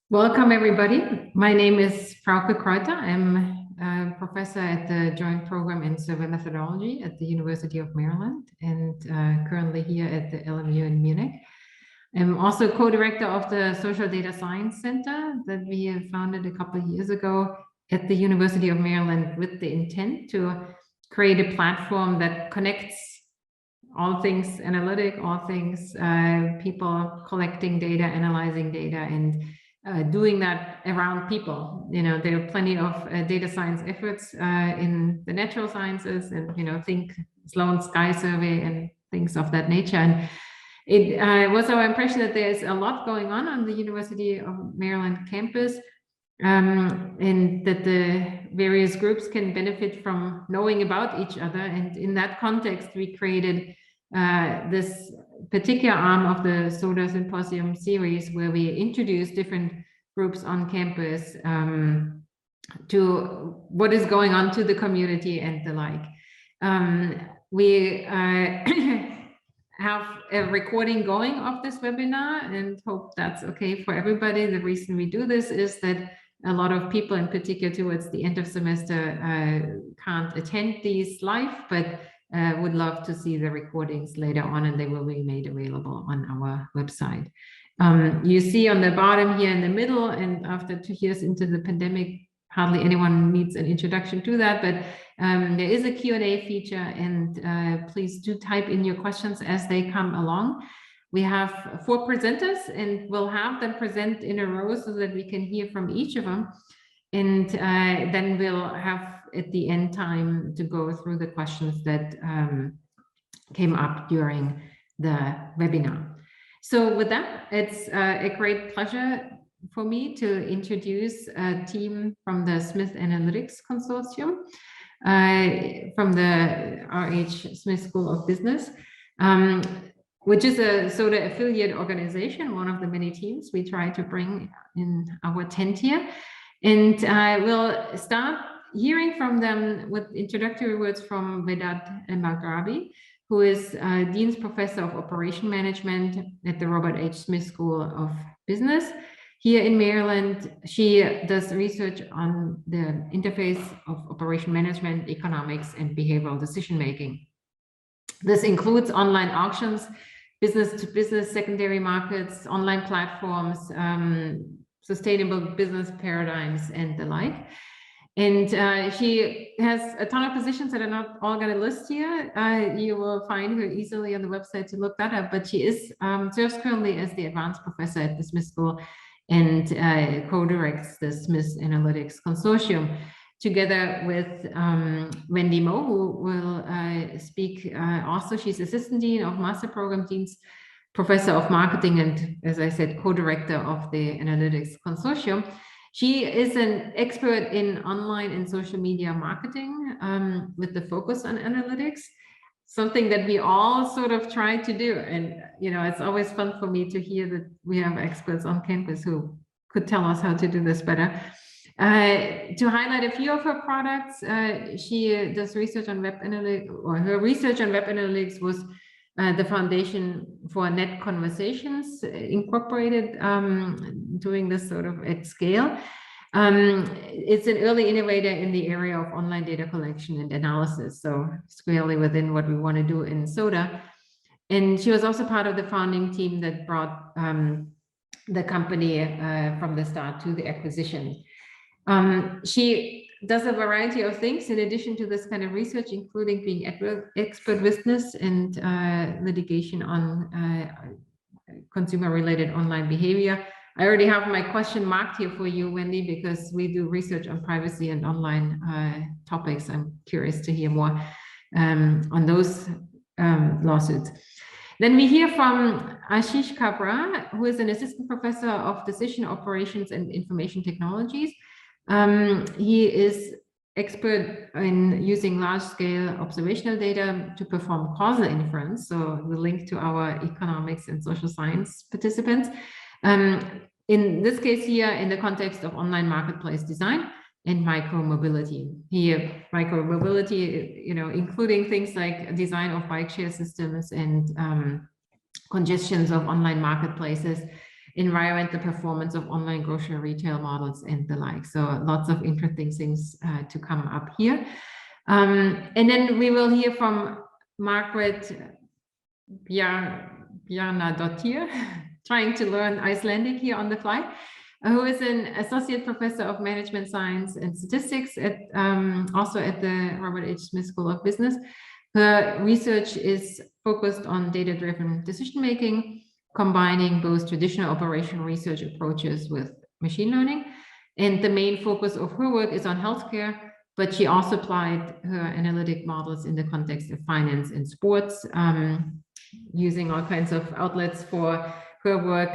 Welcome, everybody. My name is Frauke Kreuter. I'm a professor at the Joint Program in Survey Methodology at the University of Maryland and currently here at the LMU in Munich. I'm also co-director of the Social Data Science Center that we have founded a couple of years ago at the University of Maryland with the intent to create a platform that connects all things analytic, all things people collecting data, analyzing data, and doing that around people. You know, there are plenty of data science efforts in the natural sciences, and think Sloan Sky Survey and things of that nature. And it was our impression that there's a lot going on the University of Maryland campus, and that the various groups can benefit from knowing about each other. And in that context, we created this particular arm of the SoDa Symposium series, where we introduce different groups on campus to what is going on to the community and the like. We have a recording going of this webinar and hope that's okay for everybody. The reason we do this is that a lot of people, in particular towards the end of semester, can't attend these live, but would love to see the recordings later on, and they will be made available on our website. You see on the bottom here in the middle, and after 2 years into the pandemic, hardly anyone needs an introduction to that, but there is a Q&A feature, and please do type in your questions as they come along. We have 4 presenters, and we'll have them present in a row so that we can hear from each of them. And then we'll have at the end time to go through the questions that came up during the webinar. So with that, it's a great pleasure for me to introduce a team from the Smith Analytics Consortium, from the RH Smith School of Business, which is a SoDa affiliate organization, one of the many teams we try to bring in our tent here. And we'll start hearing from them with introductory words from Wedad Elmaghraby, who is Dean's Professor of Operation Management at the Robert H. Smith School of Business here in Maryland. She does research on the interface of operation management, economics, and behavioral decision-making. This includes online auctions, business-to-business secondary markets, online platforms, sustainable business paradigms, and the like. And she has a ton of positions that are not all going to list here. You will find her easily on the website to look that up, but she is serves currently as the advanced professor at the Smith School and co-directs the Smith Analytics Consortium, together with Wendy Moe, who will speak also. She's assistant dean of master program deans, professor of marketing, and, as I said, co-director of the Analytics Consortium. She is an expert in online and social media marketing with the focus on analytics, something that we all sort of try to do. And, it's always fun for me to hear that we have experts on campus who could tell us how to do this better. To highlight a few of her products, she does research on web analytics, or her research on web analytics was the foundation for Net Conversations Incorporated, doing this sort of at scale. It's an early innovator in the area of online data collection and analysis, so squarely within what we want to do in SoDa. And she was also part of the founding team that brought the company from the start to the acquisition. She does a variety of things in addition to this kind of research, including being expert witness and litigation on consumer-related online behavior. I already have my question marked here for you, Wendy, because we do research on privacy and online topics. I'm curious to hear more on those lawsuits. Then we hear from Ashish Kabra, who is an assistant professor of decision operations and information technologies. He is expert in using large-scale observational data to perform causal inference, so the link to our economics and social science participants. In this case here, in the context of online marketplace design and micro-mobility. Here, micro-mobility, including things like design of bike share systems and congestions of online marketplaces, environment, the performance of online grocery retail models and the like. So lots of interesting things to come up here. And then we will hear from Margaret Bjarnadottir, trying to learn Icelandic here on the fly, who is an associate professor of management science and statistics at also at the Robert H. Smith School of Business. Her research is focused on data-driven decision-making, combining both traditional operational research approaches with machine learning. And the main focus of her work is on healthcare, but she also applied her analytic models in the context of finance and sports, using all kinds of outlets for her work,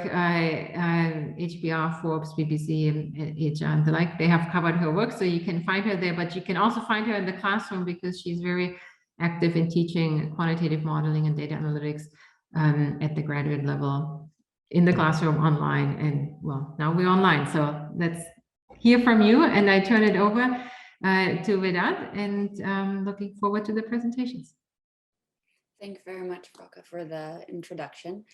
HBR, Forbes, BBC, and HR, and the like. They have covered her work, so you can find her there, but you can also find her in the classroom because she's very active in teaching quantitative modeling and data analytics at the graduate level, in the classroom, online, and well, now we're online. So let's hear from you, and I turn it over to Wedad, and looking forward to the presentations. Thank you very much, Frauke, for the introduction.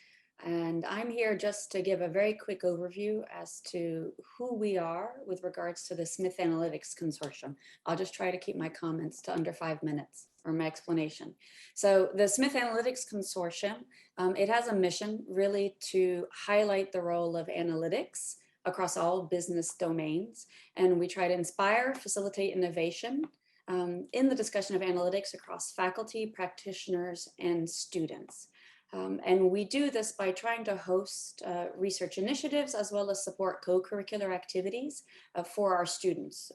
And I'm here just to give a very quick overview as to who we are with regards to the Smith Analytics Consortium. I'll just try to keep my comments to under 5 minutes, or my explanation. So the Smith Analytics Consortium, it has a mission really to highlight the role of analytics across all business domains. And we try to inspire, facilitate innovation in the discussion of analytics across faculty, practitioners, and students. And we do this by trying to host research initiatives as well as support co-curricular activities for our students,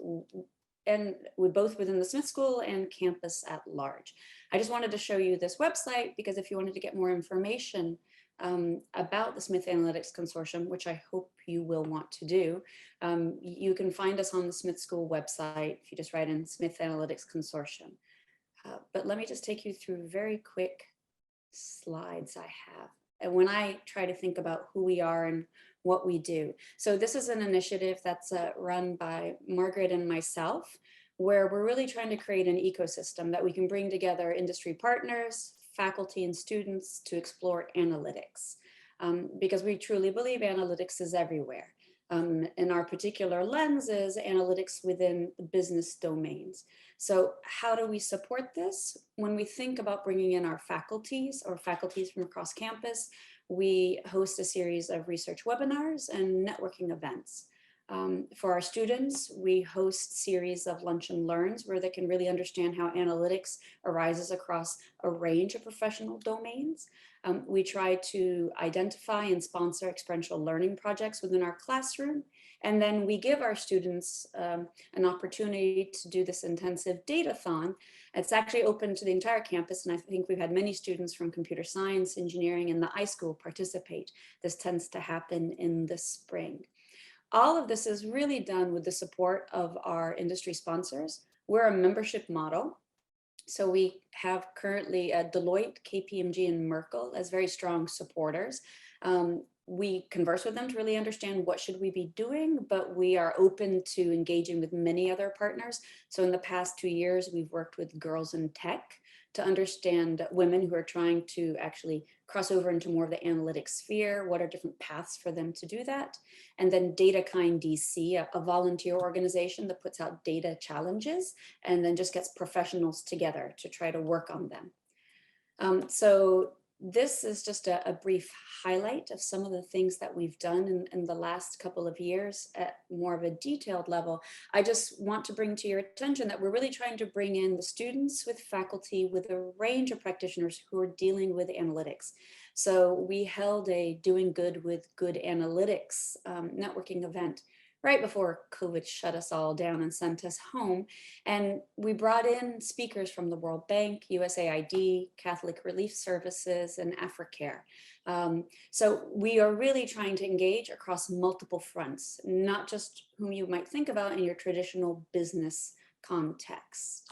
and both within the Smith School and campus at large. I just wanted to show you this website because if you wanted to get more information about the Smith Analytics Consortium, which I hope you will want to do, you can find us on the Smith School website if you just write in Smith Analytics Consortium. But let me just take you through very quick slides I have. And when I try to think about who we are and what we do. So this is an initiative that's run by Margaret and myself, where we're really trying to create an ecosystem that we can bring together industry partners, faculty, and students to explore analytics. Because we truly believe analytics is everywhere. And our particular lens is analytics within the business domains. So how do we support this? When we think about bringing in our faculties or faculties from across campus, we host a series of research webinars and networking events. For our students, we host series of lunch and learns where they can really understand how analytics arises across a range of professional domains. We try to identify and sponsor experiential learning projects within our classroom. And then we give our students an opportunity to do this intensive data-thon. It's actually open to the entire campus. And I think we've had many students from computer science, engineering, and the iSchool participate. This tends to happen in the spring. All of this is really done with the support of our industry sponsors. We're a membership model. So we have currently Deloitte, KPMG, and Merkle as very strong supporters. We converse with them to really understand what should we be doing, but we are open to engaging with many other partners. So in the past 2 years, we've worked with Girls in Tech to understand women who are trying to actually cross over into more of the analytics sphere. What are different paths for them to do that? And then DataKind DC, a volunteer organization that puts out data challenges and then just gets professionals together to try to work on them. So this is just a brief highlight of some of the things that we've done in the last couple of years at more of a detailed level. I just want to bring to your attention that we're really trying to bring in the students with faculty with a range of practitioners who are dealing with analytics. So we held a Doing Good with Good Analytics networking event right before COVID shut us all down and sent us home. And we brought in speakers from the World Bank, USAID, Catholic Relief Services, and Africare. So we are really trying to engage across multiple fronts, not just whom you might think about in your traditional business context.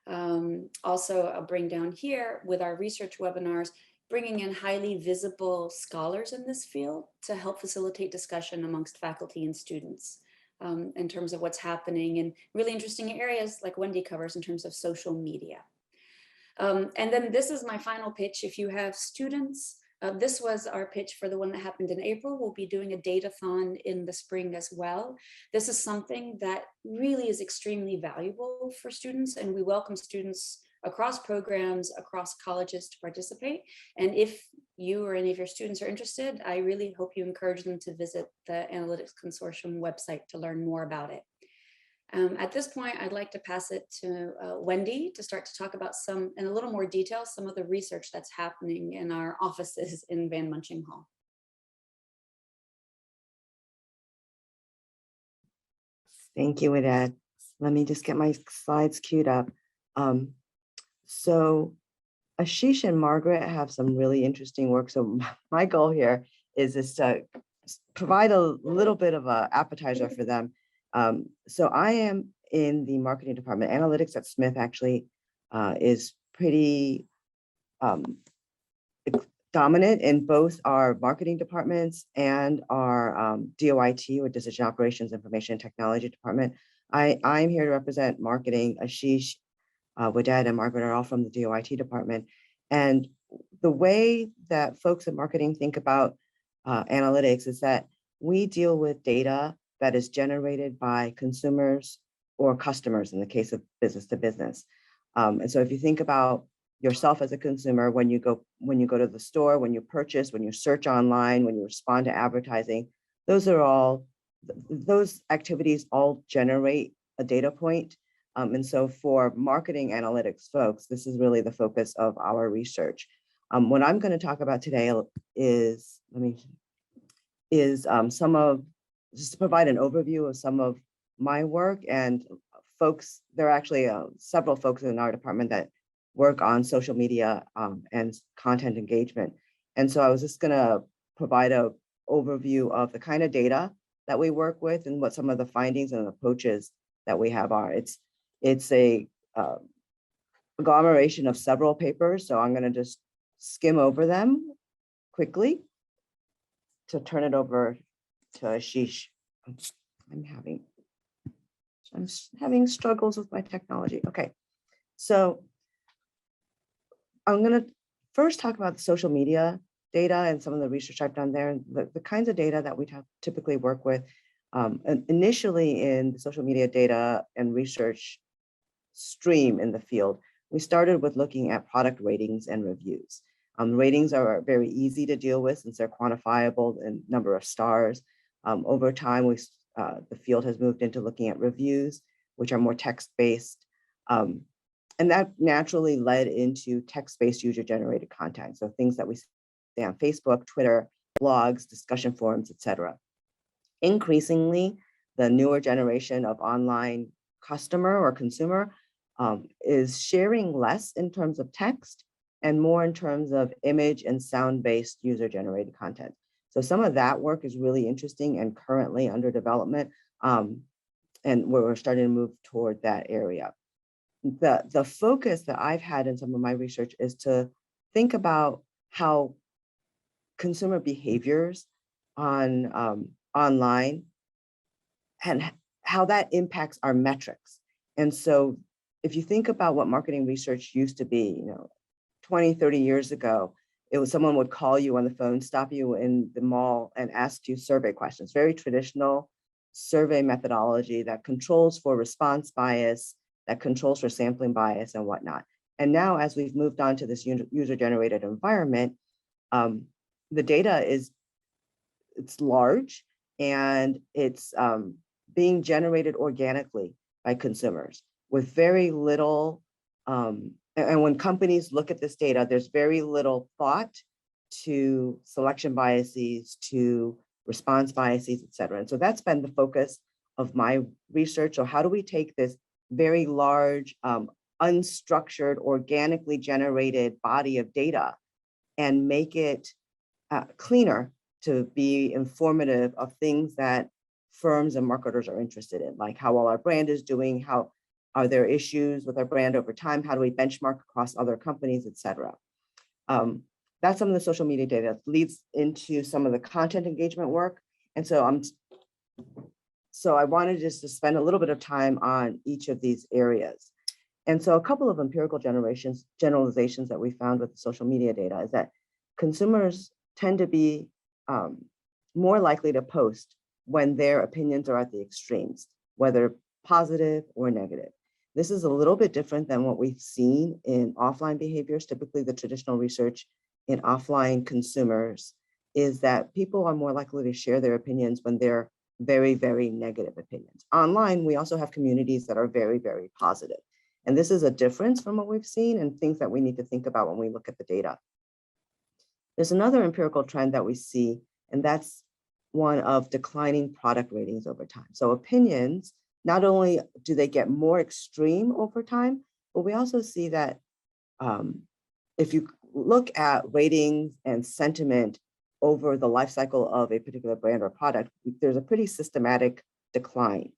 Also, I'll bring down here with our research webinars, bringing in highly visible scholars in this field to help facilitate discussion amongst faculty and students in terms of what's happening in really interesting areas like Wendy covers in terms of social media. And then this is my final pitch. If you have students This was our pitch for the one that happened in April. We'll be doing a datathon in the spring as well. This is something that really is extremely valuable for students, and we welcome students across programs, across colleges to participate. And if you or any of your students are interested, I really hope you encourage them to visit the Analytics Consortium website to learn more about it. At this point, I'd like to pass it to Wendy to start to talk about in a little more detail, some of the research that's happening in our offices in Van Munching Hall. Thank you, Wedad. Let me just get my slides queued up. So Ashish and Margaret have some really interesting work. So my goal here is to provide a little bit of an appetizer for them. So I am in the marketing department. Analytics at Smith actually is pretty dominant in both our marketing departments and our DOIT, or Decision Operations Information and Technology Department. I'm here to represent marketing. Ashish, Wedad, and Margaret are all from the DOIT department. And the way that folks in marketing think about analytics is that we deal with data that is generated by consumers or customers in the case of business to business. And so if you think about yourself as a consumer, when you go to the store, when you purchase, when you search online, when you respond to advertising, those activities all generate a data point. And so for marketing analytics folks, this is really the focus of our research. What I'm going to talk about today is just to provide an overview of some of my work, and folks, there are actually several folks in our department that work on social media and content engagement. And so I was just gonna provide an overview of the kind of data that we work with and what some of the findings and approaches that we have are. It's a agglomeration of several papers, so I'm gonna just skim over them quickly to turn it over to Ashish. I'm having struggles with my technology. Okay, so I'm going to first talk about the social media data and some of the research I've done there, and the kinds of data that we typically work with. Initially in the social media data and research stream in the field, we started with looking at product ratings and reviews. Ratings are very easy to deal with since they're quantifiable in number of stars. Over time, the field has moved into looking at reviews, which are more text-based. And that naturally led into text-based user-generated content. So things that we see on Facebook, Twitter, blogs, discussion forums, et cetera. Increasingly, the newer generation of online customer or consumer is sharing less in terms of text and more in terms of image and sound-based user-generated content. So some of that work is really interesting and currently under development, and we're starting to move toward that area. The focus that I've had in some of my research is to think about how consumer behaviors on online and how that impacts our metrics. And so if you think about what marketing research used to be, 20, 30 years ago, it was someone would call you on the phone, stop you in the mall, and ask you survey questions. Very traditional survey methodology that controls for response bias, that controls for sampling bias and whatnot. And now, as we've moved on to this user-generated environment, the data it's large and it's being generated organically by consumers with very little. And when companies look at this data, there's very little thought to selection biases, to response biases, et cetera. And so that's been the focus of my research. So how do we take this very large, unstructured, organically generated body of data and make it cleaner to be informative of things that firms and marketers are interested in, like how well our brand is doing, how are there issues with our brand over time, how do we benchmark across other companies, et cetera. That's some of the social media data that leads into some of the content engagement work. And so I wanted just to spend a little bit of time on each of these areas. And so a couple of empirical generalizations that we found with the social media data is that consumers tend to be more likely to post when their opinions are at the extremes, whether positive or negative. This is a little bit different than what we've seen in offline behaviors. Typically, the traditional research in offline consumers is that people are more likely to share their opinions when they're very, very negative opinions. Online, we also have communities that are very, very positive. And this is a difference from what we've seen and things that we need to think about when we look at the data. There's another empirical trend that we see, and that's one of declining product ratings over time. So opinions, not only do they get more extreme over time, but we also see that if you look at ratings and sentiment over the life cycle of a particular brand or product, there's a pretty systematic decline.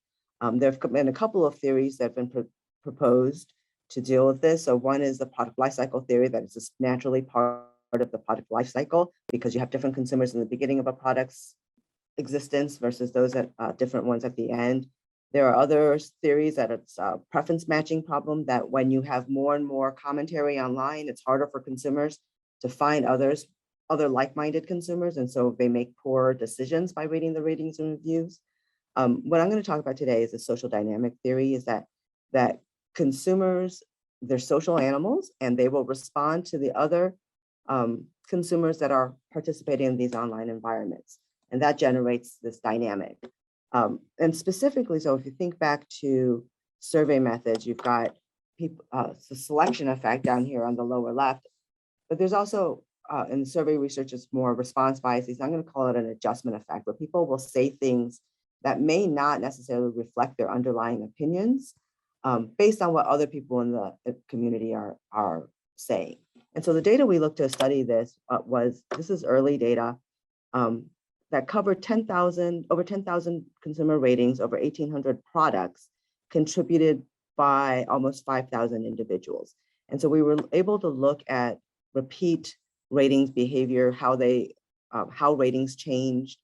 There have been a couple of theories that have been proposed to deal with this. So one is the product life cycle theory, that it's just naturally part of the product life cycle because you have different consumers in the beginning of a product's existence versus those at different ones at the end. There are other theories that it's a preference matching problem, that when you have more and more commentary online, it's harder for consumers to find other like-minded consumers, and so they make poor decisions by reading the ratings and reviews. What I'm going to talk about today is the social dynamic theory, is that consumers, they're social animals, and they will respond to the other consumers that are participating in these online environments. And that generates this dynamic. And specifically, so if you think back to survey methods, you've got people, the selection effect down here on the lower left, but there's also, in survey research, it's more response biases. I'm going to call it an adjustment effect, where people will say things that may not necessarily reflect their underlying opinions based on what other people in the community are saying. And so the data we looked to study this this is early data that covered over 10,000 consumer ratings, over 1,800 products contributed by almost 5,000 individuals. And so we were able to look at repeat ratings behavior, how ratings changed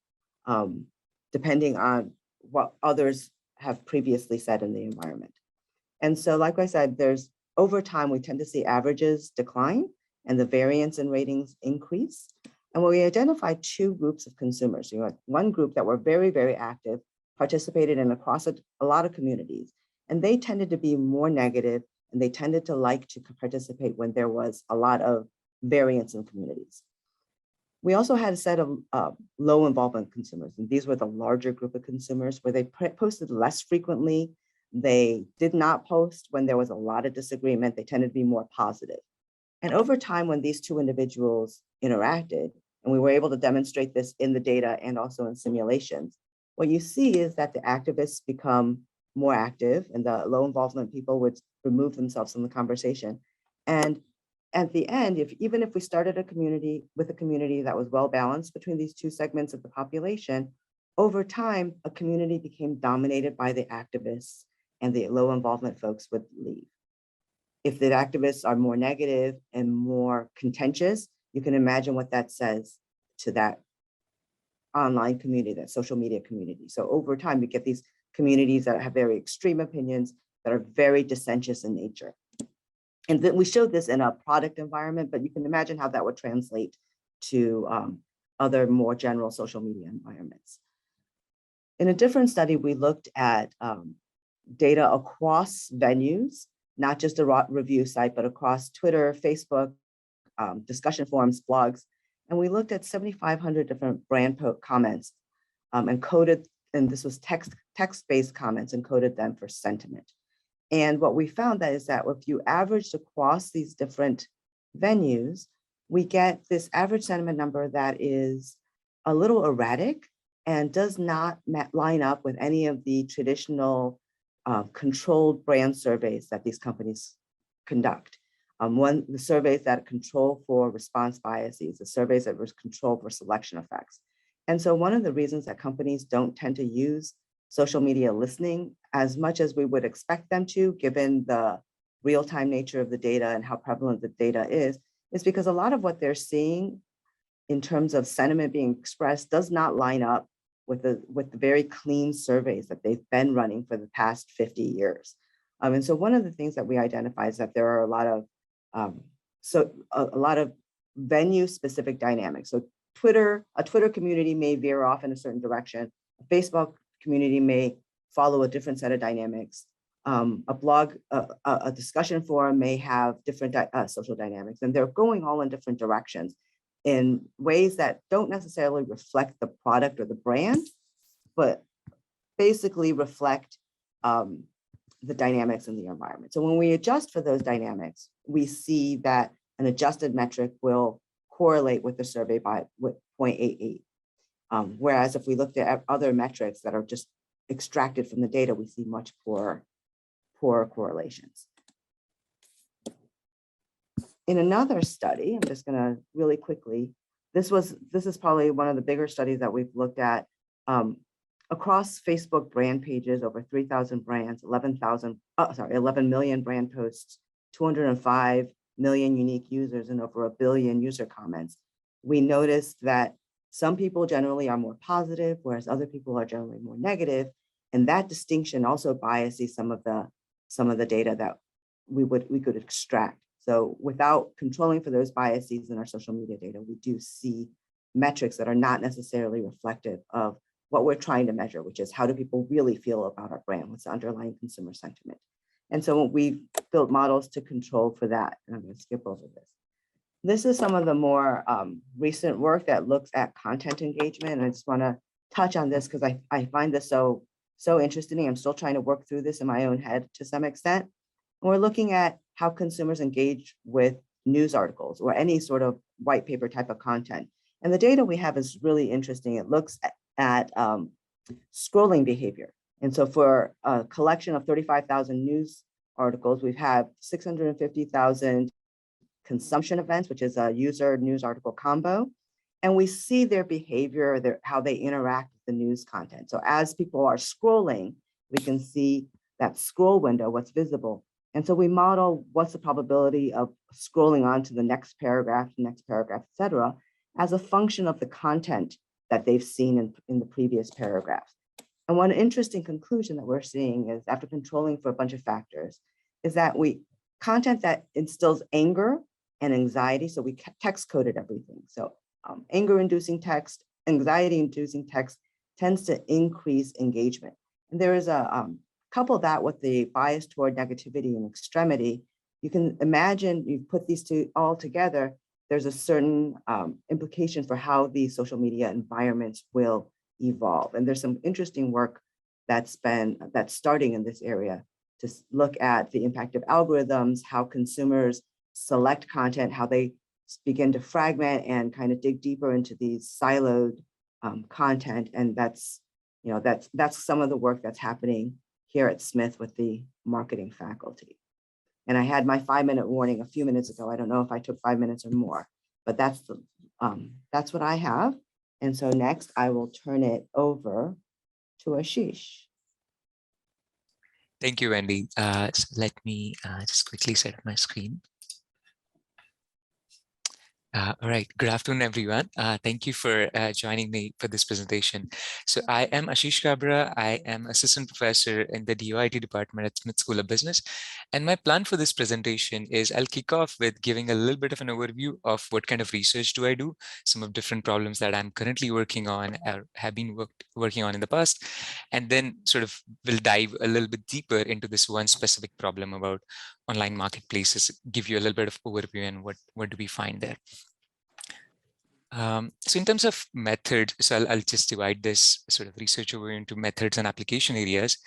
depending on what others have previously said in the environment. And so, like I said, over time, we tend to see averages decline and the variance in ratings increase. And when we identified two groups of consumers, you had one group that were very, very active, participated in across a lot of communities, and they tended to be more negative, and they tended to like to participate when there was a lot of variance in communities. We also had a set of low involvement consumers, and these were the larger group of consumers where they posted less frequently. They did not post when there was a lot of disagreement. They tended to be more positive. And over time, when these two individuals interacted, and we were able to demonstrate this in the data and also in simulations, what you see is that the activists become more active and the low involvement people would remove themselves from the conversation. And at the end, even if we started a community that was well balanced between these two segments of the population, over time, a community became dominated by the activists and the low involvement folks would leave. If the activists are more negative and more contentious, you can imagine what that says to that online community, that social media community. So over time, we get these communities that have very extreme opinions that are very dissentious in nature. And then we showed this in a product environment, but you can imagine how that would translate to other more general social media environments. In a different study, we looked at data across venues, not just a review site, but across Twitter, Facebook, discussion forums, blogs. And we looked at 7,500 different brand comments and coded, and this was text-based comments, and coded them for sentiment. And what we found is that if you averaged across these different venues, we get this average sentiment number that is a little erratic and does not line up with any of the traditional controlled brand surveys that these companies conduct. The surveys that control for response biases, the surveys that control for selection effects. And so one of the reasons that companies don't tend to use social media listening as much as we would expect them to, given the real-time nature of the data and how prevalent the data is because a lot of what they're seeing in terms of sentiment being expressed does not line up with the very clean surveys that they've been running for the past 50 years. And so one of the things that we identify is that there are a lot of venue specific dynamics. So a Twitter community may veer off in a certain direction. A Facebook community may follow a different set of dynamics. A blog, a discussion forum may have different social dynamics, and they're going all in different directions in ways that don't necessarily reflect the product or the brand, but basically reflect the dynamics in the environment. So when we adjust for those dynamics, we see that an adjusted metric will correlate with the survey by 0.88. Whereas if we looked at other metrics that are just extracted from the data, we see much poorer correlations. In another study, I'm just going to really quickly, this is probably one of the bigger studies that we've looked at across Facebook brand pages, over 3,000 brands, 11 million brand posts, 205 million unique users, and over 1 billion user comments. We noticed that some people generally are more positive, whereas other people are generally more negative. And that distinction also biases some of the data that we could extract. So without controlling for those biases in our social media data, we do see metrics that are not necessarily reflective of what we're trying to measure, which is how do people really feel about our brand? What's the underlying consumer sentiment? And so we've built models to control for that. And I'm going to skip over this. This is some of the more recent work that looks at content engagement. And I just want to touch on this because I find this so interesting. I'm still trying to work through this in my own head to some extent. And we're looking at how consumers engage with news articles or any sort of white paper type of content. And the data we have is really interesting. It looks at scrolling behavior. And so for a collection of 35,000 news articles, we've had 650,000 consumption events, which is a user news article combo. And we see their behavior, how they interact with the news content. So as people are scrolling, we can see that scroll window, what's visible. And so we model what's the probability of scrolling on to the next paragraph, et cetera, as a function of the content that they've seen in the previous paragraph. And one interesting conclusion that we're seeing is, after controlling for a bunch of factors, is that content that instills anger and anxiety, so we text coded everything. So anger-inducing text, anxiety-inducing text tends to increase engagement. And there is couple that with the bias toward negativity and extremity. You can imagine, you put these two all together, there's a certain implication for how these social media environments will evolve. And there's some interesting work that's starting in this area to look at the impact of algorithms, how consumers select content, how they begin to fragment and kind of dig deeper into these siloed content. And that's some of the work that's happening here at Smith with the marketing faculty. And I had my 5-minute warning a few minutes ago. I don't know if I took 5 minutes or more, but that's what I have. And so next I will turn it over to Ashish. Thank you, Wendy. So let me just quickly set up my screen. All right, good afternoon, everyone. Thank you for joining me for this presentation. So I am Ashish Kabra. I am assistant professor in the DOIT department at Smith School of Business. And my plan for this presentation is I'll kick off with giving a little bit of an overview of what kind of research do I do, some of different problems that I'm currently working on or have been working on in the past, and then sort of will dive a little bit deeper into this one specific problem about online marketplaces, give you a little bit of overview and what do we find there. So in terms of methods, so I'll just divide this sort of research over into methods and application areas.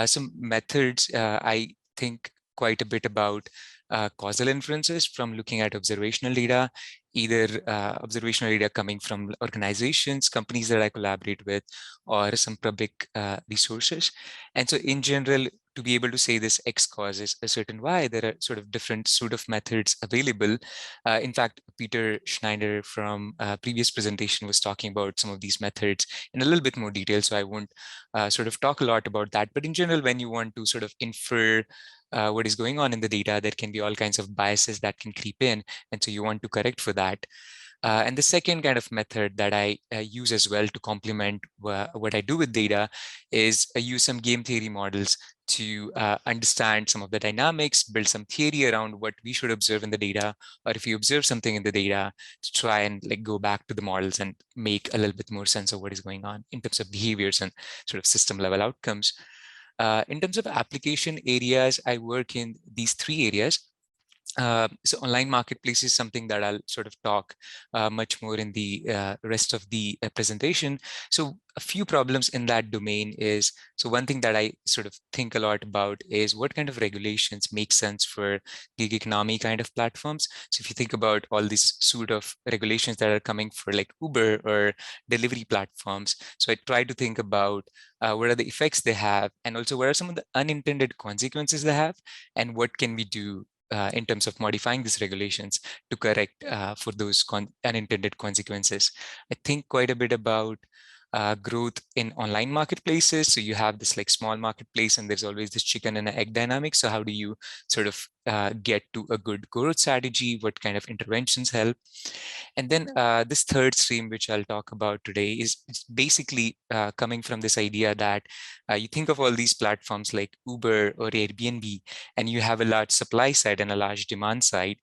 Some methods, I think quite a bit about causal inferences from looking at observational data, either observational data coming from organizations, companies that I collaborate with, or some public resources. And so in general, to be able to say this X causes a certain Y, there are sort of different sort of methods available. In fact, Peter Schneider from previous presentation was talking about some of these methods in a little bit more detail, so I won't sort of talk a lot about that. But in general, when you want to sort of infer what is going on in the data, there can be all kinds of biases that can creep in, and so you want to correct for that. And the second kind of method that I use as well to complement what I do with data is I use some game theory models to understand some of the dynamics, build some theory around what we should observe in the data, or if you observe something in the data, to try and like go back to the models and make a little bit more sense of what is going on in terms of behaviors and sort of system level outcomes. In terms of application areas, I work in these three areas. So online marketplace is something that I'll sort of talk much more in the rest of the presentation. So a few problems in that domain is, so one thing that I sort of think a lot about is what kind of regulations make sense for gig economy kind of platforms. So if you think about all these sort of regulations that are coming for like Uber or delivery platforms, so I try to think about what are the effects they have, and also what are some of the unintended consequences they have, and what can we do in terms of modifying these regulations to correct for those unintended consequences. I think quite a bit about growth in online marketplaces. So you have this like small marketplace and there's always this chicken and egg dynamic. So how do you sort of get to a good growth strategy? What kind of interventions help? And then this third stream, which I'll talk about today, is basically coming from this idea that you think of all these platforms like Uber or Airbnb, and you have a large supply side and a large demand side.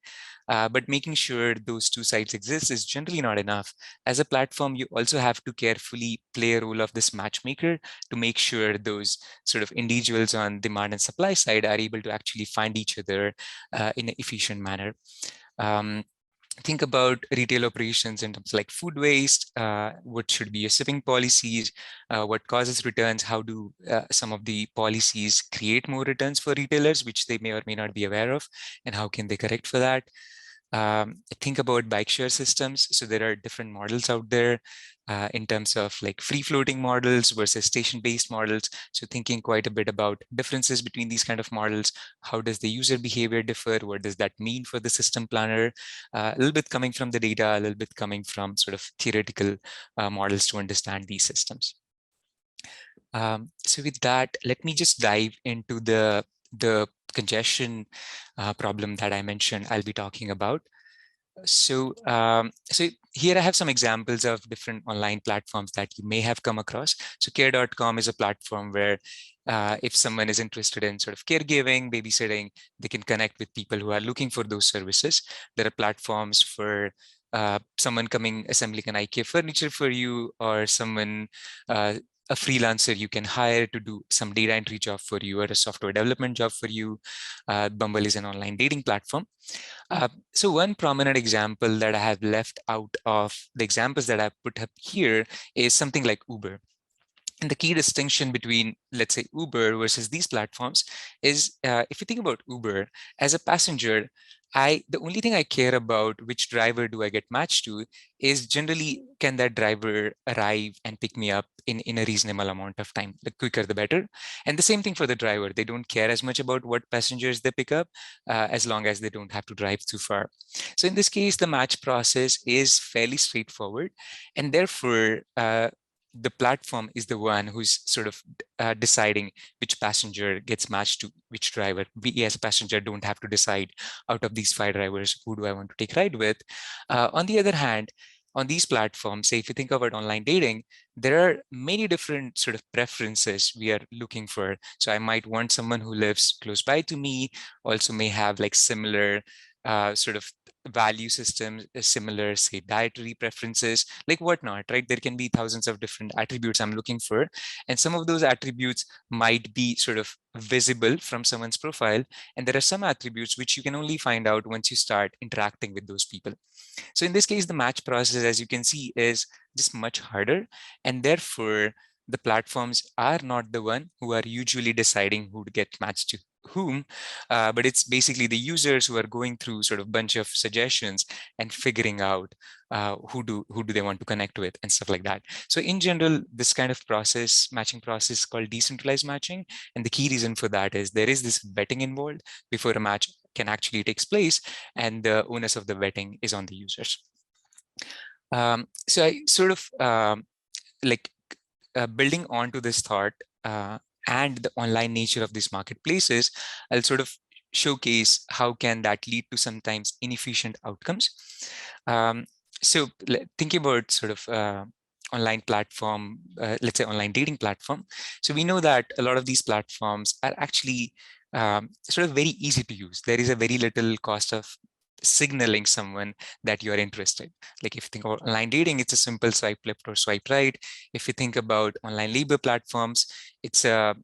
But making sure those two sides exist is generally not enough. As a platform, you also have to carefully play a role of this matchmaker to make sure those sort of individuals on demand and supply side are able to actually find each other in an efficient manner. Think about retail operations in terms of like food waste, what should be your shipping policies, what causes returns, how do some of the policies create more returns for retailers, which they may or may not be aware of, and how can they correct for that. Think about bike share systems. So there are different models out there in terms of like free floating models versus station-based models. So thinking quite a bit about differences between these kind of models. How does the user behavior differ? What does that mean for the system planner? A little bit coming from the data, a little bit coming from sort of theoretical models to understand these systems. So with that, let me just dive into the congestion problem that I mentioned I'll be talking about. So, so here I have some examples of different online platforms that you may have come across. So care.com is a platform where if someone is interested in sort of caregiving, babysitting, they can connect with people who are looking for those services. There are platforms for someone coming assembling an IKEA furniture for you, or someone a freelancer you can hire to do some data entry job for you, or a software development job for you. Bumble is an online dating platform. So one prominent example that I have left out of the examples that I put up here is something like Uber. And the key distinction between, let's say, Uber versus these platforms is if you think about Uber, as a passenger, the only thing I care about which driver do I get matched to is generally, can that driver arrive and pick me up in a reasonable amount of time? The quicker, the better. And the same thing for the driver. They don't care as much about what passengers they pick up as long as they don't have to drive too far. So in this case, the match process is fairly straightforward. And therefore, the platform is the one who's sort of deciding which passenger gets matched to which driver. We as a passenger don't have to decide out of these 5 drivers, who do I want to take ride with? On the other hand, on these platforms, say if you think about online dating, there are many different sort of preferences we are looking for. So I might want someone who lives close by to me, also may have like similar sort of value systems, similar, say, dietary preferences, like whatnot, right? There can be thousands of different attributes I'm looking for. And some of those attributes might be sort of visible from someone's profile. And there are some attributes which you can only find out once you start interacting with those people. So in this case, the match process, as you can see, is just much harder. And therefore, the platforms are not the one who are usually deciding who to get matched to whom, but it's basically the users who are going through sort of bunch of suggestions and figuring out who do they want to connect with and stuff like that. So in general, this kind of process, matching process, is called decentralized matching. And the key reason for that is there is this vetting involved before a match can actually takes place, and the onus of the vetting is on the users. So I sort of like building onto this thought and the online nature of these marketplaces, I'll sort of showcase how can that lead to sometimes inefficient outcomes. so thinking about sort of online platform, let's say online dating platform. So we know that a lot of these platforms are actually sort of very easy to use. There is a very little cost of signaling someone that you're interested. Like if you think about online dating, it's a simple swipe left or swipe right. If you think about online labor platforms, it's a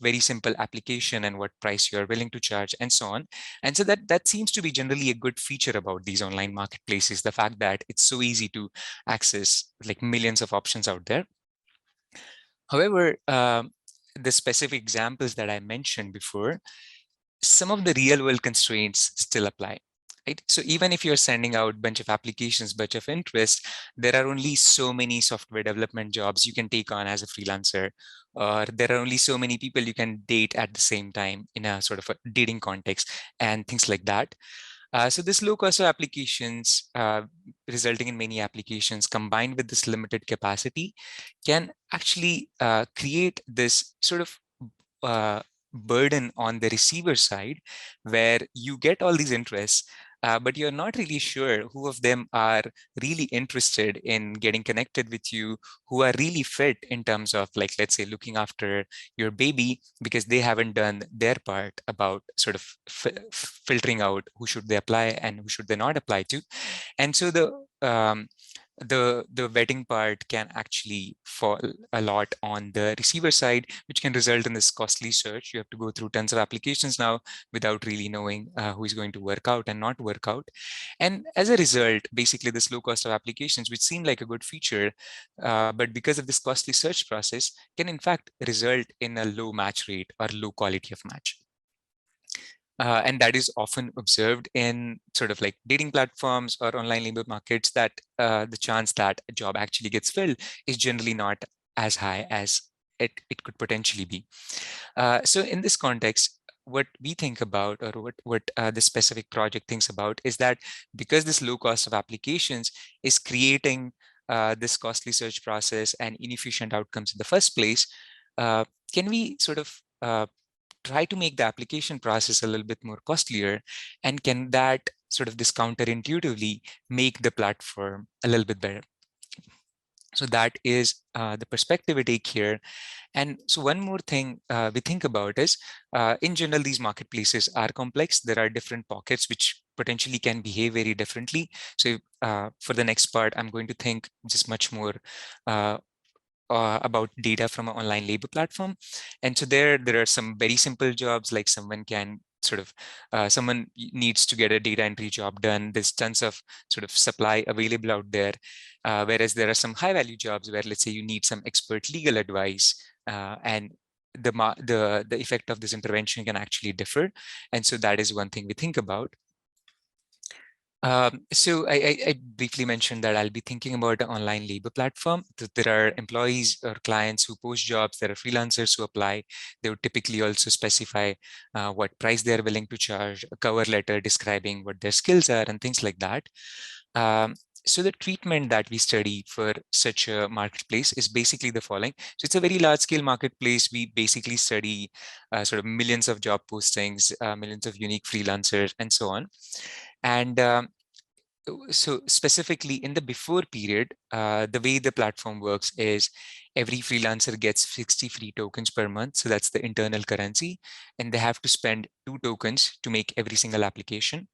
very simple application and what price you're willing to charge and so on. And so that seems to be generally a good feature about these online marketplaces, the fact that it's so easy to access like millions of options out there. However, the specific examples that I mentioned before, some of the real world constraints still apply. Right? So even if you're sending out a bunch of applications, bunch of interest, there are only so many software development jobs you can take on as a freelancer, or there are only so many people you can date at the same time in a sort of a dating context and things like that. So this low cost of applications, resulting in many applications combined with this limited capacity, can actually create this sort of burden on the receiver side, where you get all these interests, but you're not really sure who of them are really interested in getting connected with you, who are really fit in terms of, like, let's say, looking after your baby, because they haven't done their part about sort of filtering out who should they apply and who should they not apply to. And so the vetting part can actually fall a lot on the receiver side, which can result in this costly search. You have to go through tons of applications now without really knowing who is going to work out and not work out. And as a result, basically this low cost of applications, which seem like a good feature, but because of this costly search process, can in fact result in a low match rate or low quality of match. And that is often observed in sort of like dating platforms or online labor markets, that the chance that a job actually gets filled is generally not as high as it could potentially be. So in this context, what we think about, or what the specific project thinks about, is that because this low cost of applications is creating this costly search process and inefficient outcomes in the first place, can we sort of try to make the application process a little bit more costlier? And can that sort of this counterintuitively make the platform a little bit better? So that is the perspective we take here. And so one more thing we think about is, in general, these marketplaces are complex. There are different pockets which potentially can behave very differently. So for the next part, I'm going to think just much more about data from an online labor platform. And so there are some very simple jobs, like someone can sort of, someone needs to get a data entry job done. There's tons of sort of supply available out there. Whereas there are some high value jobs where, let's say, you need some expert legal advice, and the effect of this intervention can actually differ. And so that is one thing we think about. So I briefly mentioned that I'll be thinking about an online labor platform. There are employees or clients who post jobs. There are freelancers who apply. They would typically also specify what price they're willing to charge, a cover letter describing what their skills are, and things like that. So the treatment that we study for such a marketplace is basically the following. So it's a very large scale marketplace. We basically study sort of millions of job postings, millions of unique freelancers, and so on. And so specifically in the before period, the way the platform works is every freelancer gets 60 free tokens per month. So that's the internal currency. And they have to spend 2 tokens to make every single application.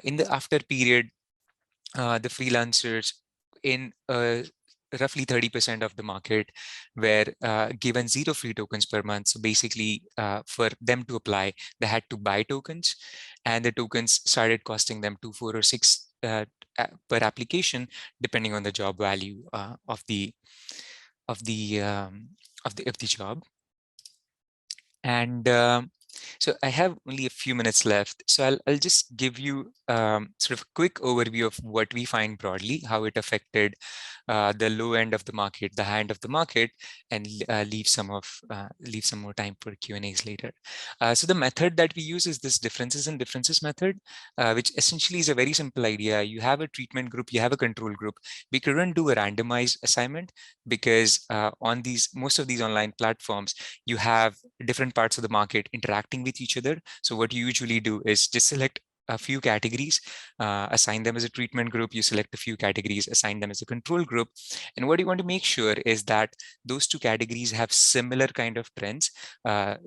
In the after period, the freelancers in roughly 30% of the market were given 0 free tokens per month. So basically, for them to apply, they had to buy tokens, and the tokens started costing them 2, 4, or 6 per application, depending on the job value of the job. And so I have only a few minutes left. So I'll just give you sort of a quick overview of what we find broadly, how it affected the low end of the market, the high end of the market, and leave some more time for Q&As later. So the method that we use is this differences in differences method, which essentially is a very simple idea. You have a treatment group, you have a control group. We couldn't do a randomized assignment because on most of these online platforms, you have different parts of the market interacting with each other. So what you usually do is just select a few categories, assign them as a treatment group. You select a few categories, assign them as a control group. And what you want to make sure is that those two categories have similar kind of trends.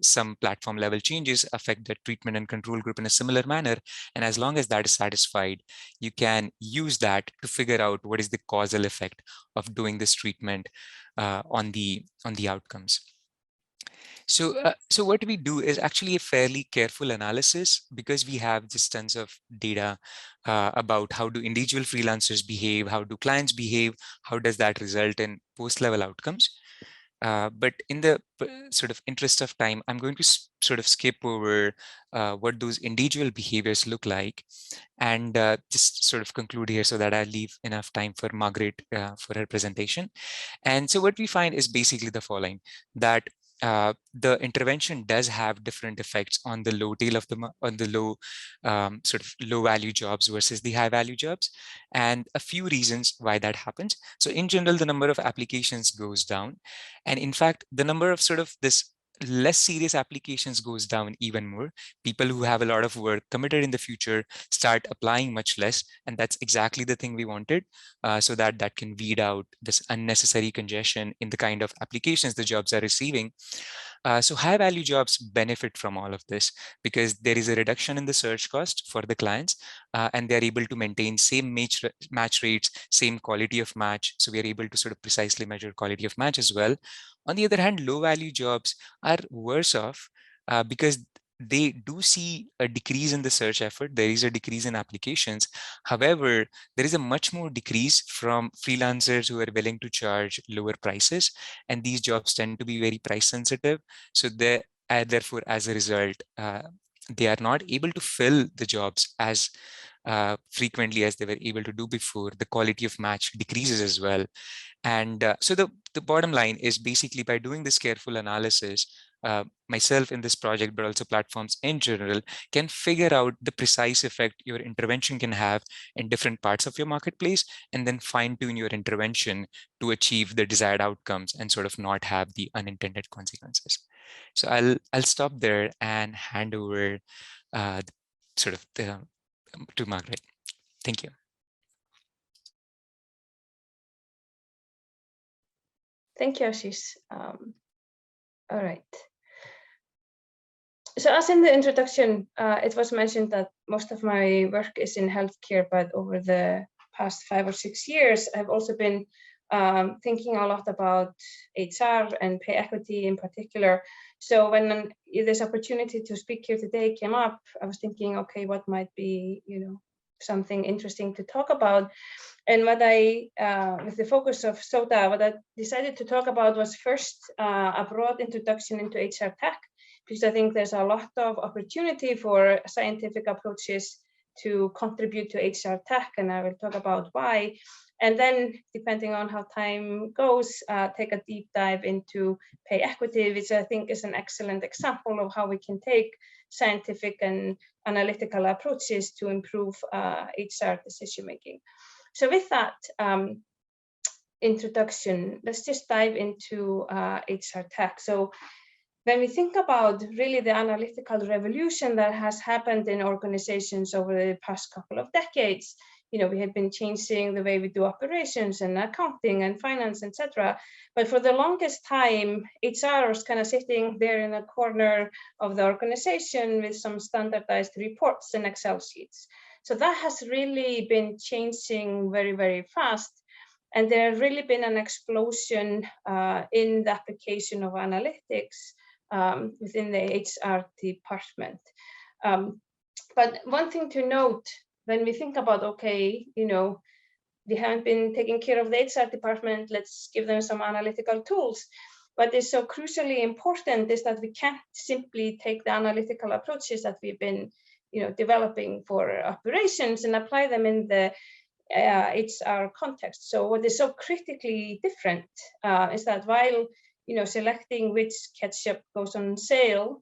Some platform level changes affect the treatment and control group in a similar manner. And as long as that is satisfied, you can use that to figure out what is the causal effect of doing this treatment on the outcomes. So, so what we do is actually a fairly careful analysis, because we have just tons of data about how do individual freelancers behave, how do clients behave, how does that result in post-level outcomes. But in the sort of interest of time, I'm going to sort of skip over what those individual behaviors look like, and just sort of conclude here so that I leave enough time for Margaret for her presentation. And so what we find is basically the following, that the intervention does have different effects on the low tail of the low sort of low value jobs versus the high value jobs, and a few reasons why that happens. So in general, the number of applications goes down, and in fact, the number of sort of this less serious applications goes down even more. People who have a lot of work committed in the future start applying much less, and that's exactly the thing we wanted, so that that can weed out this unnecessary congestion in the kind of applications the jobs are receiving. So high value jobs benefit from all of this because there is a reduction in the search cost for the clients, and they're able to maintain same match rates, same quality of match. So we are able to sort of precisely measure quality of match as well. On the other hand, low value jobs are worse off because they do see a decrease in the search effort. There is a decrease in applications. However, there is a much more decrease from freelancers who are willing to charge lower prices. And these jobs tend to be very price sensitive. So they, therefore, as a result, they are not able to fill the jobs as frequently as they were able to do before. The quality of match decreases as well. And so the bottom line is basically, by doing this careful analysis, myself in this project, but also platforms in general, can figure out the precise effect your intervention can have in different parts of your marketplace, and then fine tune your intervention to achieve the desired outcomes and sort of not have the unintended consequences. So I'll stop there and hand over to Margaret. Thank you. Thank you, Ashish. All right. So as in the introduction, it was mentioned that most of my work is in healthcare, but over the past 5 or 6 years, I've also been thinking a lot about HR and pay equity in particular. So when this opportunity to speak here today came up, I was thinking, okay, what might be, something interesting to talk about. And what I, with the focus of SoDa, what I decided to talk about was first a broad introduction into HR tech, because I think there's a lot of opportunity for scientific approaches to contribute to HR tech, and I will talk about why. And then, depending on how time goes, take a deep dive into pay equity, which I think is an excellent example of how we can take scientific and analytical approaches to improve HR decision-making. So with that introduction, let's just dive into HR tech. So when we think about really the analytical revolution that has happened in organizations over the past couple of decades, we have been changing the way we do operations and accounting and finance, etc. But for the longest time, HR was kind of sitting there in a corner of the organization with some standardized reports and Excel sheets. So that has really been changing very, very fast. And there has really been an explosion in the application of analytics within the HR department. But one thing to note, when we think about, okay, we haven't been taking care of the HR department, let's give them some analytical tools. What is so crucially important is that we can't simply take the analytical approaches that we've been developing for operations and apply them in the HR context. So what is so critically different is that while selecting which ketchup goes on sale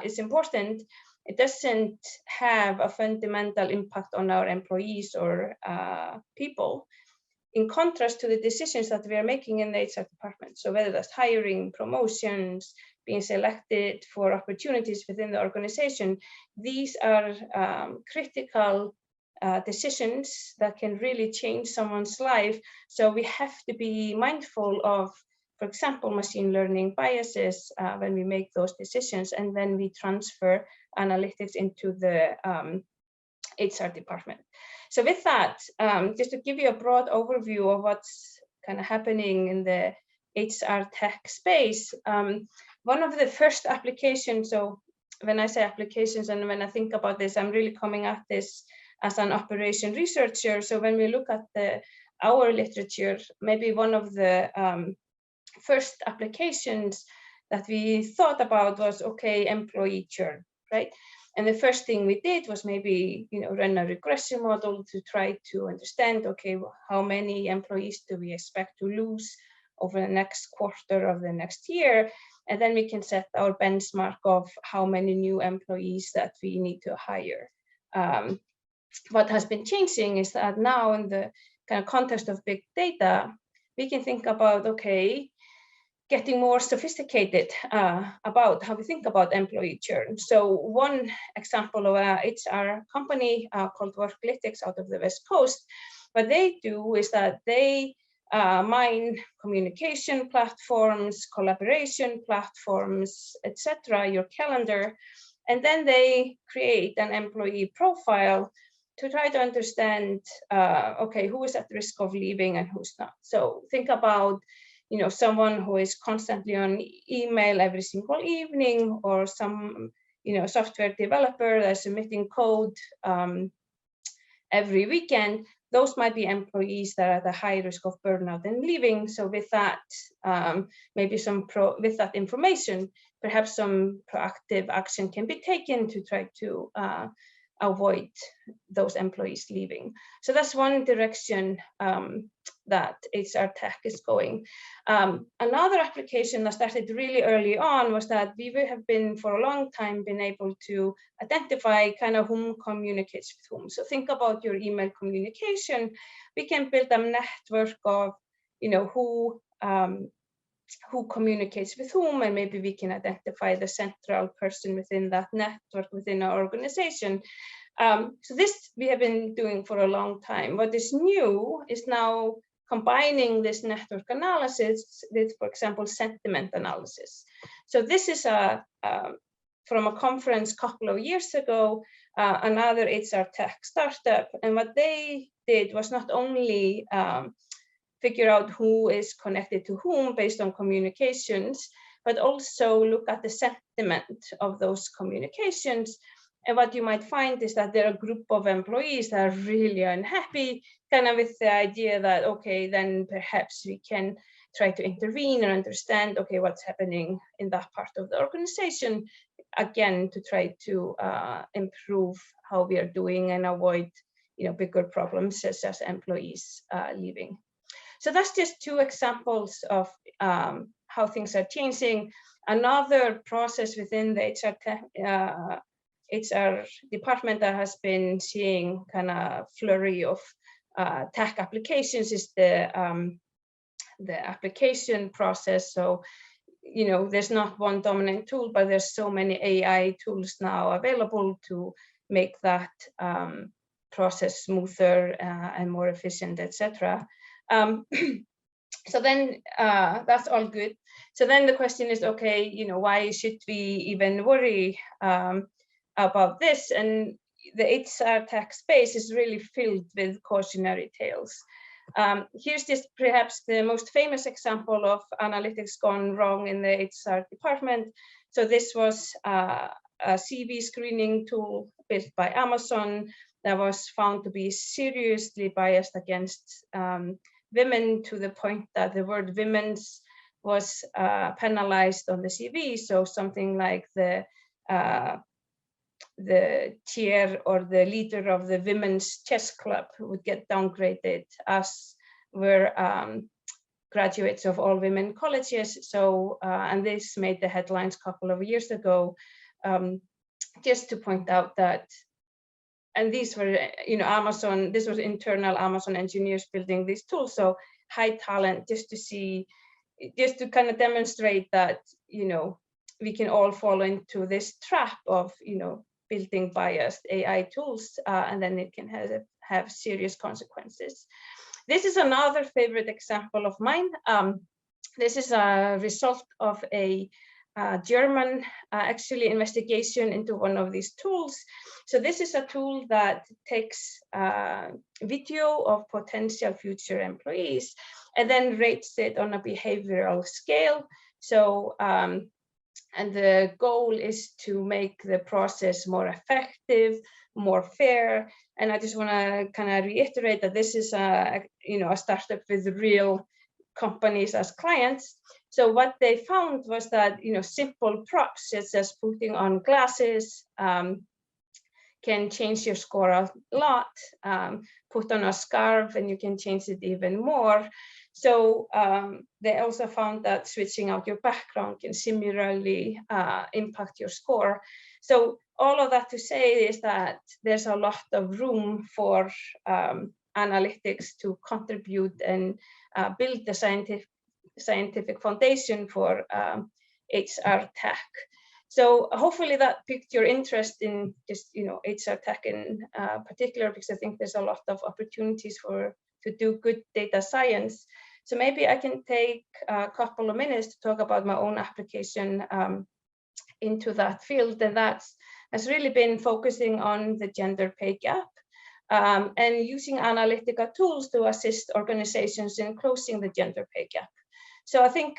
is important, it doesn't have a fundamental impact on our employees or people, in contrast to the decisions that we are making in the HR department. So whether that's hiring, promotions, being selected for opportunities within the organization, these are critical decisions that can really change someone's life. So we have to be mindful of, for example, machine learning biases when we make those decisions, and then we transfer analytics into the HR department. So with that, just to give you a broad overview of what's kind of happening in the HR tech space, one of the first applications, so when I say applications and when I think about this, I'm really coming at this as an operation researcher. So when we look at our literature, maybe one of the first applications that we thought about was, okay, employee churn, right? And the first thing we did was maybe, run a regression model to try to understand, okay, how many employees do we expect to lose over the next quarter of the next year? And then we can set our benchmark of how many new employees that we need to hire. What has been changing is that now in the kind of context of big data, we can think about, okay, getting more sophisticated about how we think about employee churn. So one example of a HR company called Worklytics out of the West Coast, what they do is that they mine communication platforms, collaboration platforms, etc., your calendar, and then they create an employee profile to try to understand, okay, who is at risk of leaving and who's not. So think about, someone who is constantly on email every single evening, or some, software developer that's submitting code every weekend. Those might be employees that are at a high risk of burnout and leaving. So with that, maybe with that information, perhaps some proactive action can be taken to try to avoid those employees leaving. So that's one direction that HR tech is going. Another application that started really early on was that we have been for a long time been able to identify kind of whom communicates with whom. So think about your email communication. We can build a network of, who communicates with whom, and maybe we can identify the central person within that network within our organization. So this we have been doing for a long time. What is new is now combining this network analysis with, for example, sentiment analysis. So this is from a conference a couple of years ago, another HR tech startup, and what they did was not only figure out who is connected to whom based on communications, but also look at the sentiment of those communications. And what you might find is that there are a group of employees that are really unhappy, kind of with the idea that, okay, then perhaps we can try to intervene and understand, okay, what's happening in that part of the organization, again, to try to improve how we are doing and avoid, bigger problems such as employees leaving. So that's just two examples of how things are changing. Another process within the HR department that has been seeing kind of flurry of tech applications is the application process. So, there's not one dominant tool, but there's so many AI tools now available to make that process smoother and more efficient, etc. So then that's all good. So then the question is, okay, why should we even worry about this? And the HR tech space is really filled with cautionary tales. Here's just perhaps the most famous example of analytics gone wrong in the HR department. So this was a CV screening tool built by Amazon that was found to be seriously biased against women, to the point that the word women's was penalized on the CV. So something like the chair or the leader of the women's chess club would get downgraded, as were graduates of all women colleges. So, and this made the headlines a couple of years ago, just to point out that, and these were, Amazon, this was internal Amazon engineers building these tools. So high talent, just to kind of demonstrate that, we can all fall into this trap of, building biased AI tools, and then it can have serious consequences. This is another favorite example of mine. This is a result of a German actually investigation into one of these tools. So this is a tool that takes video of potential future employees and then rates it on a behavioral scale. So, and the goal is to make the process more effective, more fair. And I just want to kind of reiterate that this is a startup with real companies as clients. So what they found was that simple props such as putting on glasses can change your score a lot. Put on a scarf and you can change it even more. So they also found that switching out your background can similarly impact your score. So all of that to say is that there's a lot of room for analytics to contribute and build the scientific foundation for HR tech. So hopefully that piqued your interest in just HR tech in particular, because I think there's a lot of opportunities to do good data science. So maybe I can take a couple of minutes to talk about my own application into that field, and that has really been focusing on the gender pay gap and using analytical tools to assist organizations in closing the gender pay gap. So I think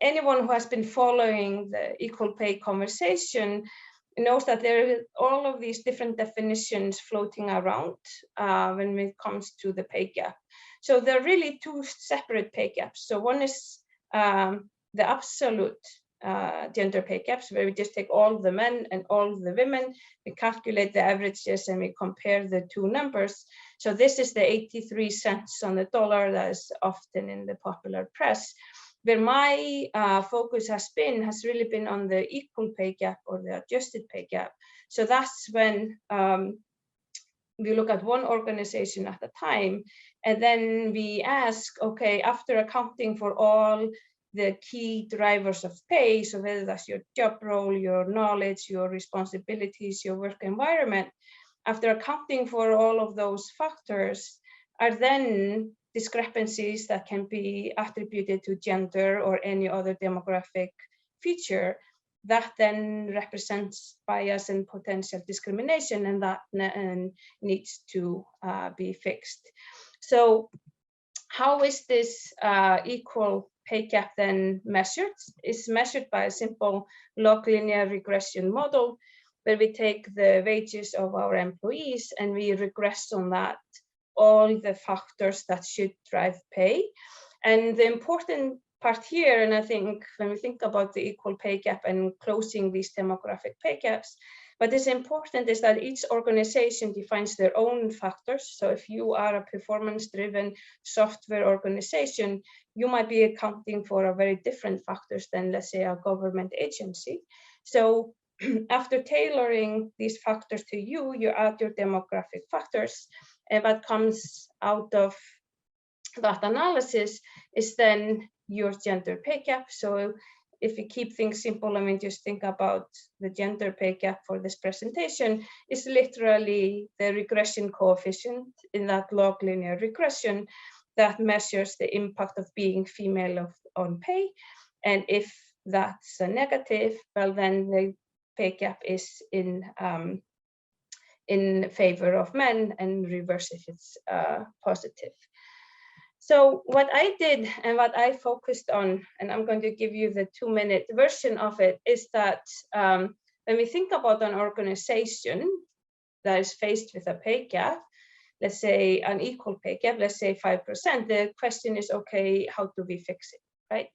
anyone who has been following the equal pay conversation knows that there are all of these different definitions floating around when it comes to the pay gap. So there are really two separate pay gaps. So one is the absolute gender pay gaps, where we just take all the men and all the women, we calculate the averages and we compare the two numbers. So this is the 83 cents on the dollar that is often in the popular press. Where my focus has really been on the equal pay gap or the adjusted pay gap. So that's when we look at one organization at a time, and then we ask, okay, after accounting for all the key drivers of pay, so whether that's your job role, your knowledge, your responsibilities, your work environment, after accounting for all of those factors, are then discrepancies that can be attributed to gender or any other demographic feature that then represents bias and potential discrimination, and that needs to be fixed. So how is this equal pay gap then measured? It's measured by a simple log linear regression model, where we take the wages of our employees and we regress on that all the factors that should drive pay. And the important part here, and I think when we think about the equal pay gap and closing these demographic pay gaps, what is important is that each organization defines their own factors. So if you are a performance-driven software organization, you might be accounting for a very different factors than, let's say, a government agency. So after tailoring these factors to you, you add your demographic factors, and what comes out of that analysis is then your gender pay gap. So if we keep things simple, I mean, just think about the gender pay gap for this presentation is literally the regression coefficient in that log linear regression that measures the impact of being female on pay. And if that's a negative, well, then the pay gap is in favor of men, and reverse if it's positive. So what I did and what I focused on, and I'm going to give you the 2-minute version of it, is that when we think about an organization that is faced with a pay gap, let's say an equal pay gap, let's say 5%, the question is, okay, how do we fix it, right?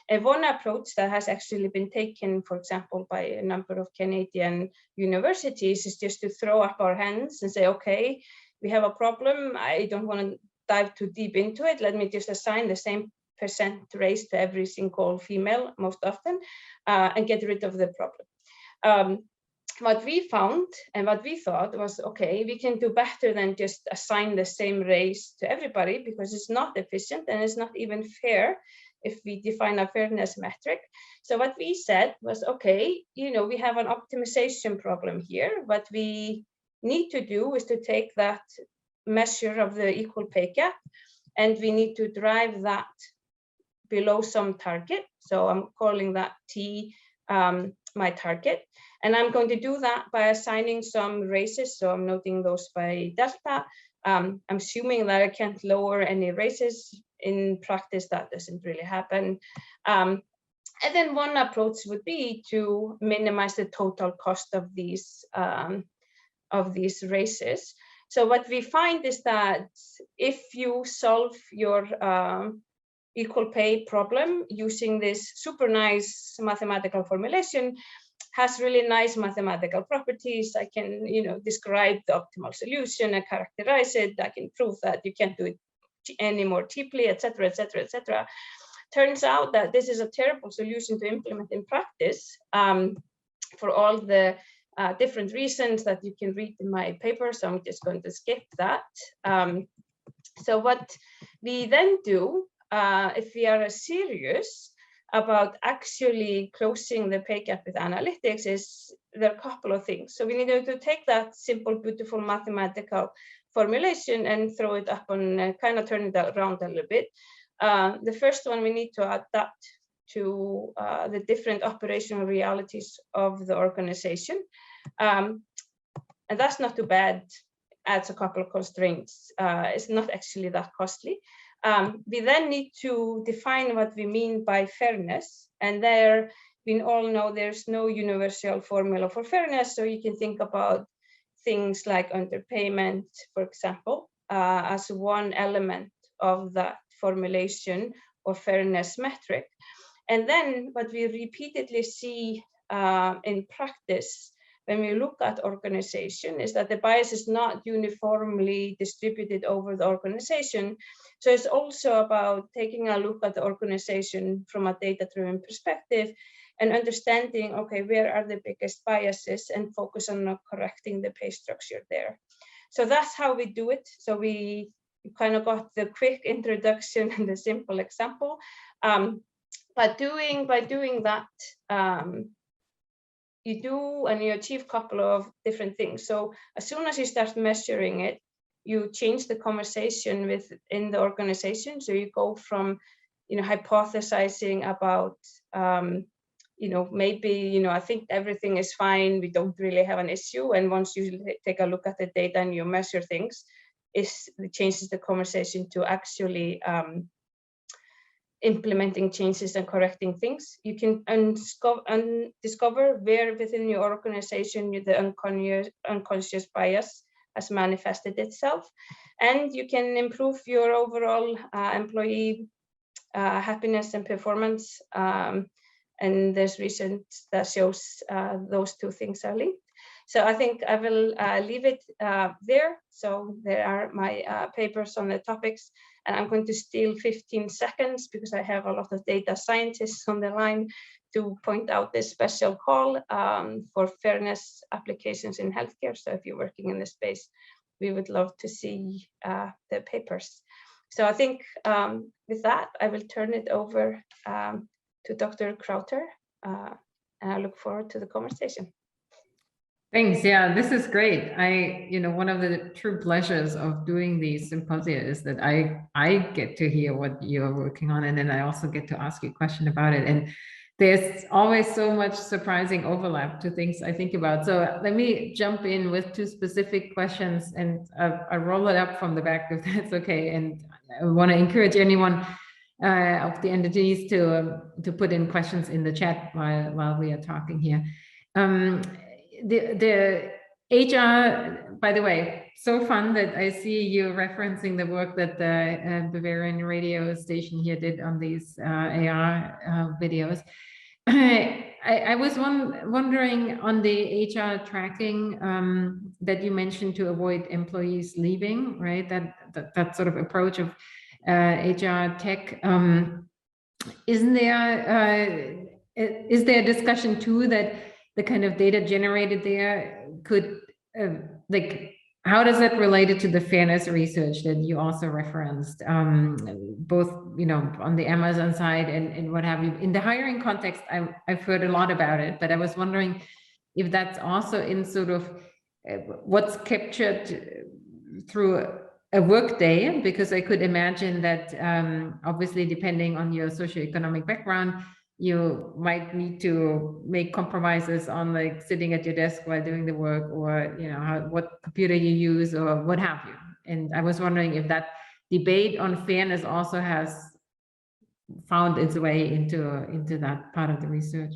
And one approach that has actually been taken, for example, by a number of Canadian universities is just to throw up our hands and say, okay, we have a problem. I don't want to dive too deep into it. Let me just assign the same percent raise to every single female most often and get rid of the problem. What we found and what we thought was, okay, we can do better than just assign the same raise to everybody, because it's not efficient and it's not even fair if we define a fairness metric. So what we said was, okay, we have an optimization problem here. What we need to do is to take that measure of the equal pay gap, and we need to drive that below some target. So I'm calling that T my target. And I'm going to do that by assigning some raises. So I'm noting those by delta. I'm assuming that I can't lower any raises. In practice, that doesn't really happen. And then one approach would be to minimize the total cost of these raises. So what we find is that if you solve your equal pay problem using this super nice mathematical formulation, has really nice mathematical properties. I can, describe the optimal solution and characterize it. I can prove that you can't do it any more cheaply, etc., etc., etc. Turns out that this is a terrible solution to implement in practice for all the different reasons that you can read in my paper. So I'm just going to skip that. So what we then do, if we are serious about actually closing the pay gap with analytics, is there are a couple of things. So we need to take that simple, beautiful mathematical formulation and throw it up on, kind of turn it around a little bit. The first one, we need to adapt to the different operational realities of the organization. And that's not too bad. Adds a couple of constraints. It's not actually that costly. We then need to define what we mean by fairness. And there, we all know there's no universal formula for fairness. So you can think about things like underpayment, for example, as one element of that formulation or fairness metric. And then what we repeatedly see in practice when we look at organization is that the bias is not uniformly distributed over the organization. So it's also about taking a look at the organization from a data-driven perspective and understanding, okay, where are the biggest biases, and focus on correcting the pay structure there. So that's how we do it. So we kind of got the quick introduction and the simple example. By doing that, you achieve a couple of different things. So as soon as you start measuring it, you change the conversation within the organization. So you go from, hypothesizing about, maybe, I think everything is fine. We don't really have an issue. And once you take a look at the data and you measure things, it changes the conversation to actually implementing changes and correcting things. You can discover where within your organization the unconscious bias has manifested itself, and you can improve your overall employee happiness and performance. And there's research that shows those two things are linked. So I think I will leave it there. So there are my papers on the topics, and I'm going to steal 15 seconds because I have a lot of data scientists on the line to point out this special call for fairness applications in healthcare. So if you're working in this space, we would love to see the papers. So I think with that, I will turn it over to Dr. Crowther, and I look forward to the conversation. Thanks. Yeah, this is great. One of the true pleasures of doing these symposia is that I get to hear what you're working on, and then I also get to ask you a question about it. And there's always so much surprising overlap to things I think about. So let me jump in with two specific questions, and I roll it up from the back if that's okay. And I want to encourage anyone of the entities to put in questions in the chat while we are talking here. The HR, by the way, so fun that I see you referencing the work that the Bavarian radio station here did on these AR videos. I was wondering on the HR tracking that you mentioned to avoid employees leaving, right? That sort of approach of HR tech. Is there a discussion too that the kind of data generated there could how does that relate to the fairness research that you also referenced, both, you know, on the Amazon side and what have you? In the hiring context, I've heard a lot about it, but I was wondering if that's also in sort of what's captured through a work day, because I could imagine that obviously depending on your socioeconomic background, you might need to make compromises on like sitting at your desk while doing the work, or you know what computer you use or what have you. And I was wondering if that debate on fairness also has found its way into that part of the research.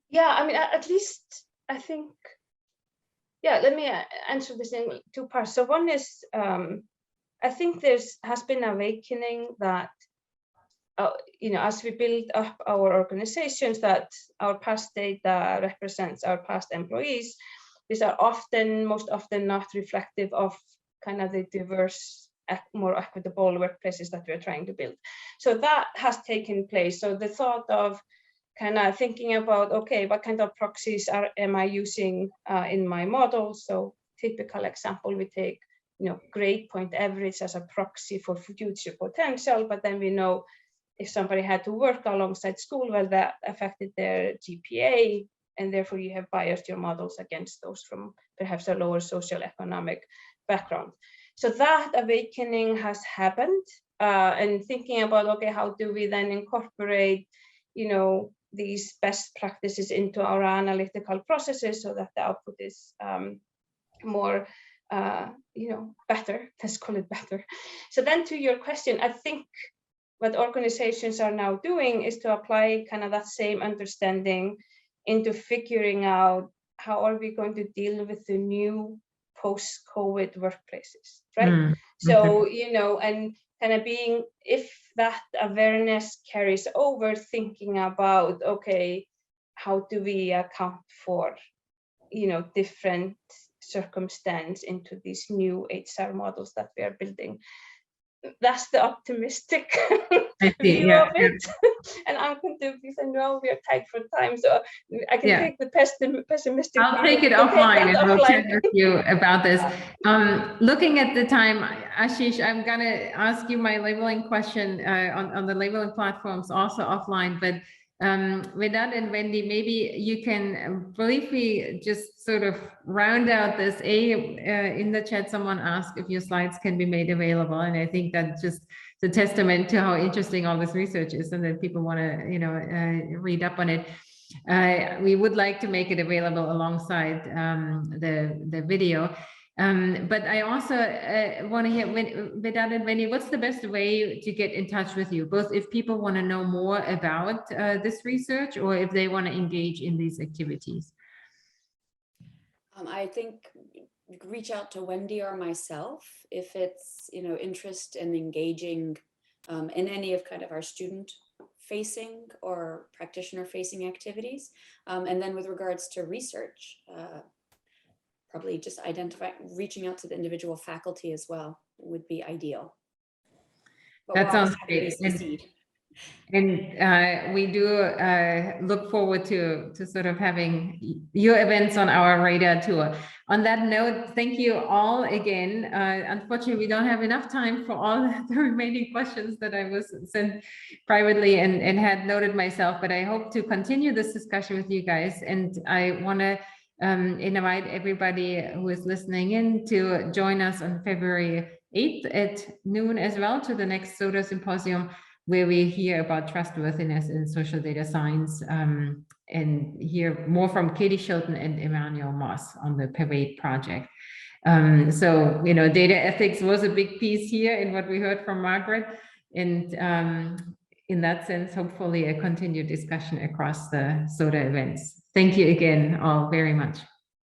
Yeah, I mean, at least I think, yeah, let me answer this in two parts. So one is, I think has been an awakening that, you know, as we build up our organizations, that our past data represents our past employees. These are most often not reflective of kind of the diverse, more equitable workplaces that we're trying to build. So that has taken place. So the thought of kind of thinking about, okay, what kind of proxies am I using in my model? So typical example, we take, you know, grade point average as a proxy for future potential, but then we know if somebody had to work alongside school, well, that affected their GPA, and therefore you have biased your models against those from perhaps a lower socioeconomic background. So that awakening has happened, and thinking about, okay, how do we then incorporate, you know, these best practices into our analytical processes so that the output is more, you know, better, let's call it better. So then to your question, I think what organizations are now doing is to apply kind of that same understanding into figuring out how are we going to deal with the new post-COVID workplaces, right? So, you know, and kind of being, if that awareness carries over, thinking about, okay, how do we account for, you know, different circumstance into these new HR models that we are building. That's the optimistic view of it. And I'm going to, because I know we are tight for time, so I can take the pessimistic I'll view. take it offline and we'll chat with you about this. Looking at the time, Ashish, I'm going to ask you my labeling question on the labeling platforms also offline, but Wedad and Wendy, maybe you can briefly just sort of round out this. In the chat, someone asked if your slides can be made available, and I think that just a testament to how interesting all this research is, and that people want to, you know, read up on it. We would like to make it available alongside the video. But I also want to hear, Wedad and Wendy, what's the best way to get in touch with you, both if people want to know more about this research or if they want to engage in these activities? I think reach out to Wendy or myself if it's, you know, interest in engaging in any of kind of our student facing or practitioner facing activities. And then with regards to research, probably just reaching out to the individual faculty as well would be ideal. But that sounds great. And we do look forward to sort of having your events on our radar too. On that note, thank you all again. Unfortunately, we don't have enough time for all the remaining questions that I was sent privately and had noted myself, but I hope to continue this discussion with you guys. And I want to invite everybody who is listening in to join us on February 8th at noon as well to the next SoDa Symposium, where we hear about trustworthiness in social data science and hear more from Katie Shilton and Emmanuel Moss on the Pervade project. So, you know, data ethics was a big piece here in what we heard from Margaret. And in that sense, hopefully a continued discussion across the SoDa events. Thank you again all very much.